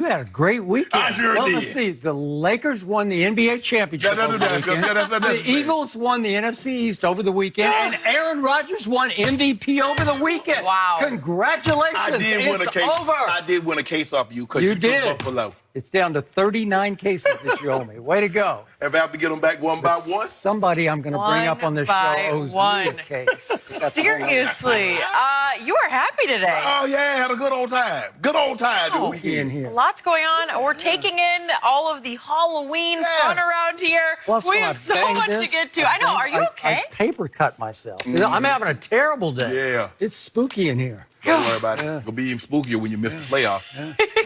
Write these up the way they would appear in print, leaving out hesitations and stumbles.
You had a great weekend. I sure did. Let's see. The Lakers won the NBA championship over the weekend. The Eagles won the NFC East over the weekend. And Aaron Rodgers won MVP over the weekend. Wow. Congratulations. I did win a case. Over. I did win a case off you because you did. took Buffalo. It's down to 39 cases that you owe me. Way to go. If I have to get them back one by one? Somebody I'm going to bring up on this show owes me a case. Seriously. You are happy today. Oh, yeah. Had a good old time. Good old time. Oh, in here. Lots going on. We're taking in all of the Halloween fun around here. Plus, we have so much to get to. I know. Are you okay? I paper cut myself. I'm having a terrible day. Yeah. It's spooky in here. Don't worry about it. It'll be even spookier when you miss the playoffs.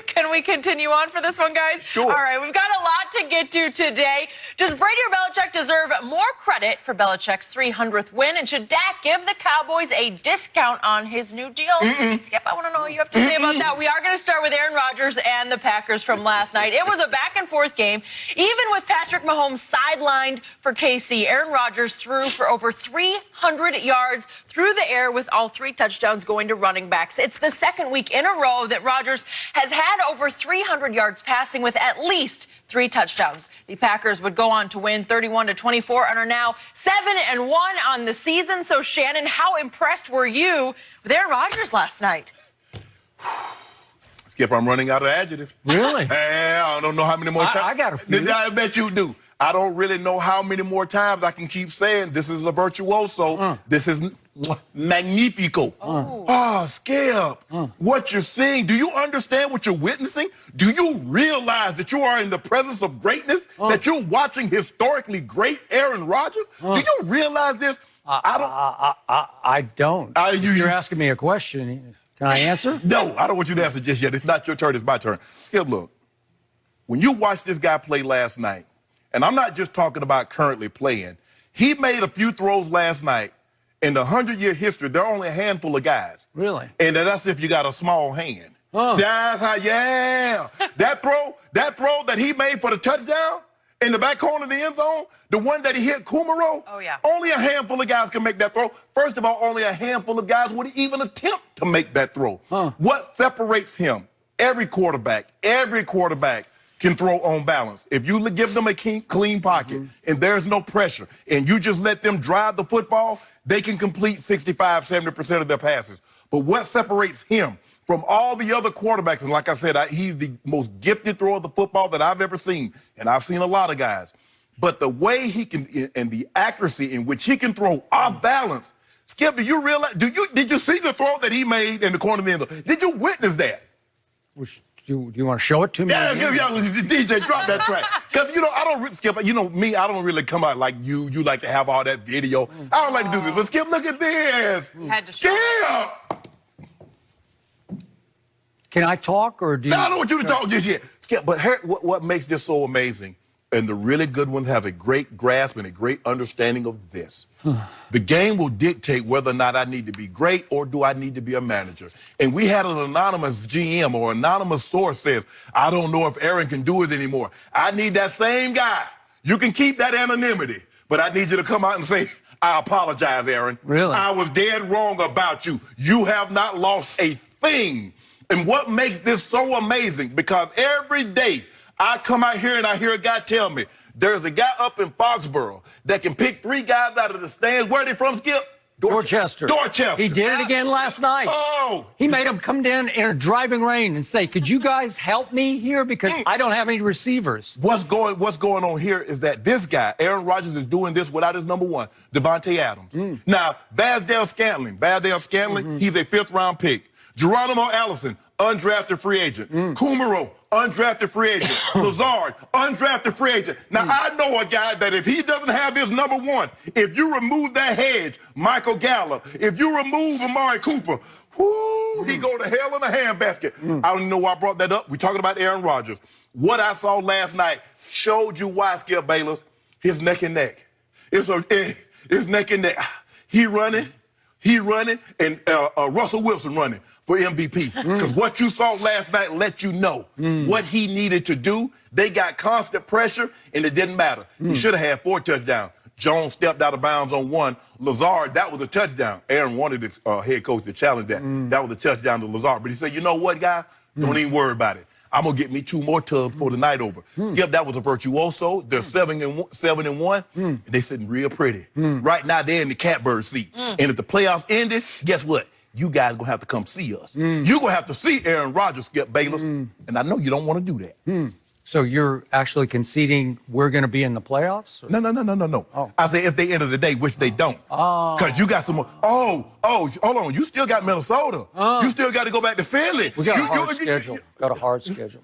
Can we continue on for this one, guys? Sure. All right, we've got a lot to get to today. Does Brady or Belichick deserve more credit for Belichick's 300th win? And should Dak give the Cowboys a discount on his new deal? Skip, I want to know what you have to say about that. We are going to start with Aaron Rodgers and the Packers from last night. It was a back-and-forth game. Even with Patrick Mahomes sidelined for KC, Aaron Rodgers threw for over 300 yards through the air with all 3 touchdowns going to running backs. It's the second week in a row that Rodgers has had over 300 yards passing with at least 3 touchdowns. The Packers would go on to win 31-24 and are now 7-1 on the season. So, Shannon, how impressed were you with Aaron Rodgers last night? Skip, I'm running out of adjectives. Really? I don't know how many more times. I got a few. I bet you do. I don't really know how many more times I can keep saying this is a virtuoso. This is magnifico. Skip. What you're seeing, do you understand what you're witnessing? Do you realize that you are in the presence of greatness? That you're watching historically great Aaron Rodgers? Do you realize this? I don't. You're asking me a question. Can I answer? No, I don't want you to answer just yet. It's not your turn. It's my turn. Skip, look. When you watched this guy play last night, and I'm not just talking about currently playing, he made a few throws last night. In the 100-year history, there are only a handful of guys. Really? And that's if you got a small hand. That's how, that throw that he made for the touchdown in the back corner of the end zone, the one that he hit Kumaro, only a handful of guys can make that throw. First of all, only a handful of guys would even attempt to make that throw. What separates him? Every quarterback can throw on balance. If you give them a clean pocket and there's no pressure and you just let them drive the football, they can complete 65, 70% of their passes. But what separates him from all the other quarterbacks, and like I said, he's the most gifted thrower of the football that I've ever seen, and I've seen a lot of guys. But the way he can, and the accuracy in which he can throw off balance, Skip, do you realize, did you see the throw that he made in the corner of the end zone? Did you witness that? Do you want to show it to me? Yeah, DJ, drop that track. Because, I don't really, Skip, me, I don't really come out like you. You like to have all that video. I don't like to do this. But, Skip, look at this. Skip! Can I talk, or do you? No, I don't want you to talk just yet. Skip, but what makes this so amazing, and the really good ones have a great grasp and a great understanding of this. The game will dictate whether or not I need to be great or do I need to be a manager. And we had an anonymous GM or anonymous source says, I don't know if Aaron can do it anymore. I need that same guy. You can keep that anonymity, but I need you to come out and say, I apologize, Aaron. Really? I was dead wrong about you. You have not lost a thing. And what makes this so amazing, because every day I come out here and I hear a guy tell me, there's a guy up in Foxborough that can pick 3 guys out of the stands. Where are they from, Skip? Dorchester. Dorchester. He did it again last night. He made them come down in a driving rain and say, could you guys help me here? Because I don't have any receivers. What's going on here is that this guy, Aaron Rodgers, is doing this without his number 1, Devontae Adams. Now, Valdez Scantling, he's a 5th-round pick. Geronimo Allison, undrafted free agent. Kumaro, undrafted free agent. Lazard, undrafted free agent. Now, I know a guy that if he doesn't have his number 1, if you remove that hedge, Michael Gallup, if you remove Amari Cooper, he go to hell in a handbasket. I don't even know why I brought that up. We're talking about Aaron Rodgers. What I saw last night showed you why, Skip Bayless, his neck and neck. It's neck and neck. He running, and Russell Wilson running for MVP. Because what you saw last night let you know what he needed to do. They got constant pressure, and it didn't matter. He should have had 4 touchdowns. Jones stepped out of bounds on 1. Lazard, that was a touchdown. Aaron wanted his head coach to challenge that. That was a touchdown to Lazard. But he said, you know what, guy? Don't even worry about it. I'm gonna get me 2 more tubs for the night over. Skip, that was a virtuoso. They're 7-1. They sitting real pretty. Right now they're in the catbird seat. And if the playoffs ended, guess what? You guys gonna have to come see us. You're gonna have to see Aaron Rodgers, Skip Bayless. And I know you don't want to do that. So you're actually conceding we're going to be in the playoffs? Or? No. Oh. I say if they end of the day, which they don't. Because you got some more. Hold on. You still got Minnesota. You still got to go back to Philly. We got a hard schedule. Got a hard schedule.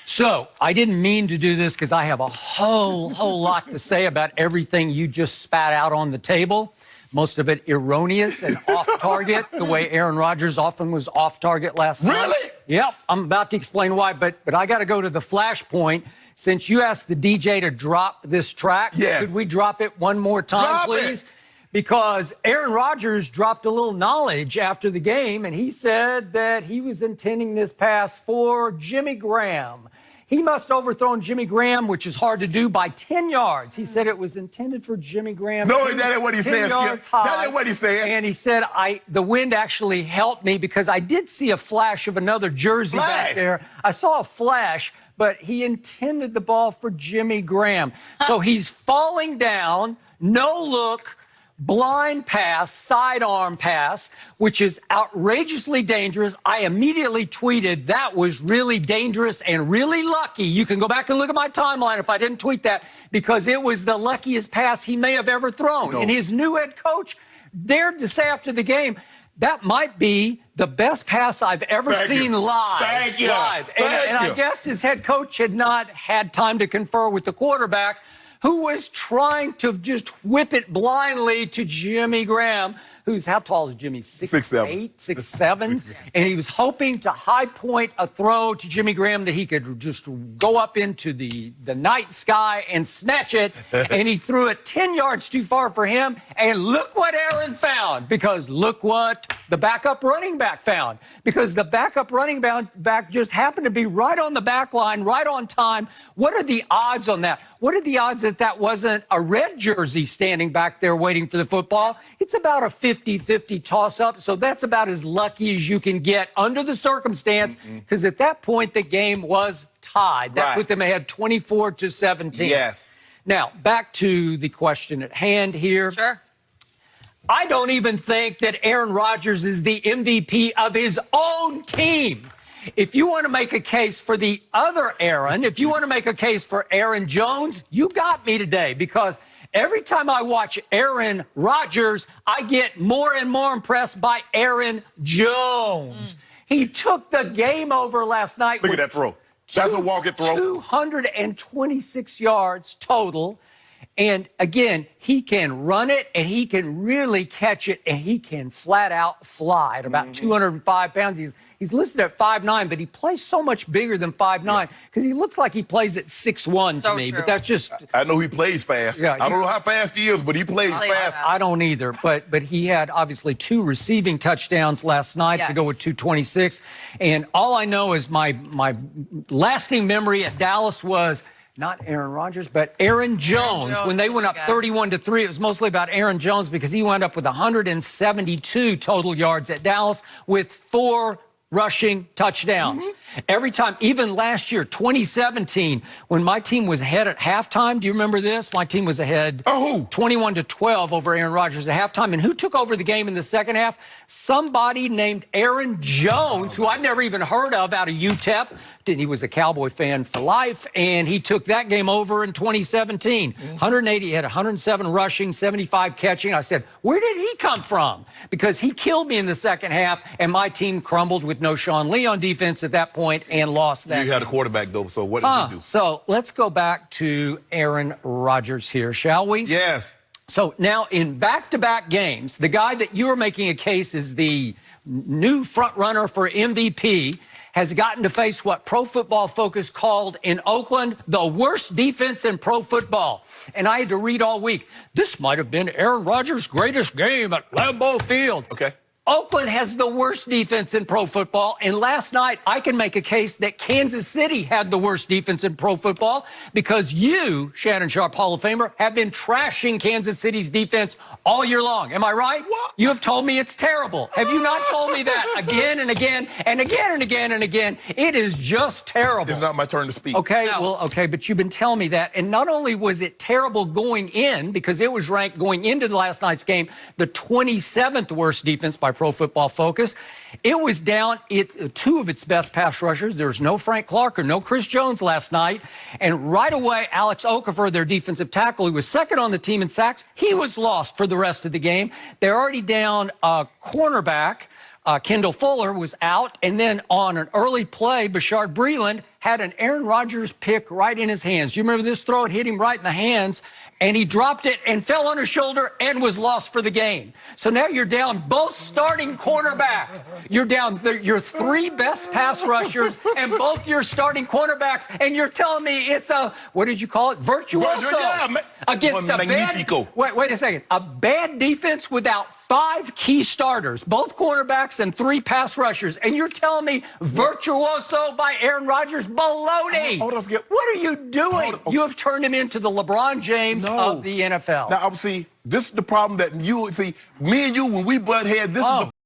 So I didn't mean to do this because I have a whole lot to say about everything you just spat out on the table. Most of it erroneous and off target, the way Aaron Rodgers often was off target last night. Really? Yep, I'm about to explain why, but I got to go to the flashpoint. Since you asked the DJ to drop this track, could we drop it one more time, please? Because Aaron Rodgers dropped a little knowledge after the game, and he said that he was intending this pass for Jimmy Graham. He must have overthrown Jimmy Graham, which is hard to do, by 10 yards. He said it was intended for Jimmy Graham. No, that ain't what he said, Skip. That ain't what he said. And he said, the wind actually helped me because I did see a flash of another jersey back there. I saw a flash, but he intended the ball for Jimmy Graham. So he's falling down, no look, blind pass, sidearm pass, which is outrageously dangerous. I immediately tweeted that was really dangerous and really lucky. You can go back and look at my timeline if I didn't tweet that, because it was the luckiest pass he may have ever thrown. And his new head coach dared to say after the game, that might be the best pass I've ever seen live. Thank you. And I guess his head coach had not had time to confer with the quarterback, who was trying to just whip it blindly to Jimmy Graham, who's, how tall is Jimmy? 6'8", 6'7", and he was hoping to high point a throw to Jimmy Graham that he could just go up into the night sky and snatch it, and he threw it 10 yards too far for him, and look what Aaron found, because look what the backup running back found, because the backup running back just happened to be right on the back line, right on time. What are the odds on that? What are the odds that that wasn't a red jersey standing back there waiting for the football? It's about a 50-50 toss-up, so that's about as lucky as you can get under the circumstance, because at that point the game was tied. That put them ahead 24-17. Yes. Now, back to the question at hand here. Sure. I don't even think that Aaron Rodgers is the MVP of his own team. If you want to make a case for the other Aaron, if you want to make a case for Aaron Jones, you got me today, because every time I watch Aaron Rodgers, I get more and more impressed by Aaron Jones. He took the game over last night. Look at that throw. That's a walk-it throw. 226 yards total. And again, he can run it, and he can really catch it, and he can flat out fly at about 205 pounds. He's listed at 5'9", but he plays so much bigger than 5'9", because he looks like he plays at 6'1" to me. True. But that's just... I know he plays fast. Yeah, I don't know how fast he is, but he plays fast. I don't either. But he had obviously 2 receiving touchdowns last night to go with 226. And all I know is my lasting memory at Dallas was not Aaron Rodgers, but Aaron Jones. When they went up 31-3, it was mostly about Aaron Jones, because he wound up with 172 total yards at Dallas with 4 rushing touchdowns. Every time, even last year, 2017, when my team was ahead at halftime, do you remember this? My team was ahead 21-12 over Aaron Rodgers at halftime. And who took over the game in the second half? Somebody named Aaron Jones, who I'd never even heard of, out of UTEP. He was a Cowboy fan for life, and he took that game over in 2017. 180, he had 107 rushing, 75 catching. I said, where did he come from? Because he killed me in the second half, and my team crumbled with no Sean Lee on defense at that point and lost that. You had a quarterback, though, so what did he do? So let's go back to Aaron Rodgers here, shall we? Yes. So now in back-to-back games, the guy that you are making a case is the new front runner for MVP has gotten to face what Pro Football Focus called in Oakland the worst defense in pro football. And I had to read all week, this might have been Aaron Rodgers' greatest game at Lambeau Field. Okay. Oakland has the worst defense in pro football. And last night, I can make a case that Kansas City had the worst defense in pro football because you, Shannon Sharpe, Hall of Famer, have been trashing Kansas City's defense all year long. Am I right? What? You have told me it's terrible. Have you not told me that again and again and again and again and again? It is just terrible. It's not my turn to speak. Okay, No. well, okay, but you've been telling me that. And not only was it terrible going in, because it was ranked going into the last night's game, the 27th worst defense by Pro Football Focus. It was down two of its best pass rushers. There was no Frank Clark or no Chris Jones last night. And right away, Alex Okafor, their defensive tackle, who was second on the team in sacks, he was lost for the rest of the game. They're already down cornerback. Kendall Fuller was out. And then on an early play, Bashard Breeland had an Aaron Rodgers pick right in his hands. Do you remember this throw? It hit him right in the hands, and he dropped it and fell on his shoulder and was lost for the game. So now you're down both starting cornerbacks. You're down your three best pass rushers and both your starting cornerbacks, and you're telling me it's a, what did you call it? Virtuoso against a bad, wait a second, a bad defense without 5 key starters, both cornerbacks and 3 pass rushers, and you're telling me virtuoso by Aaron Rodgers? Baloney! What are you doing? You have turned him into the LeBron James of the NFL. Now, see, this is the problem that you see. Me and you, when we butt heads, this is the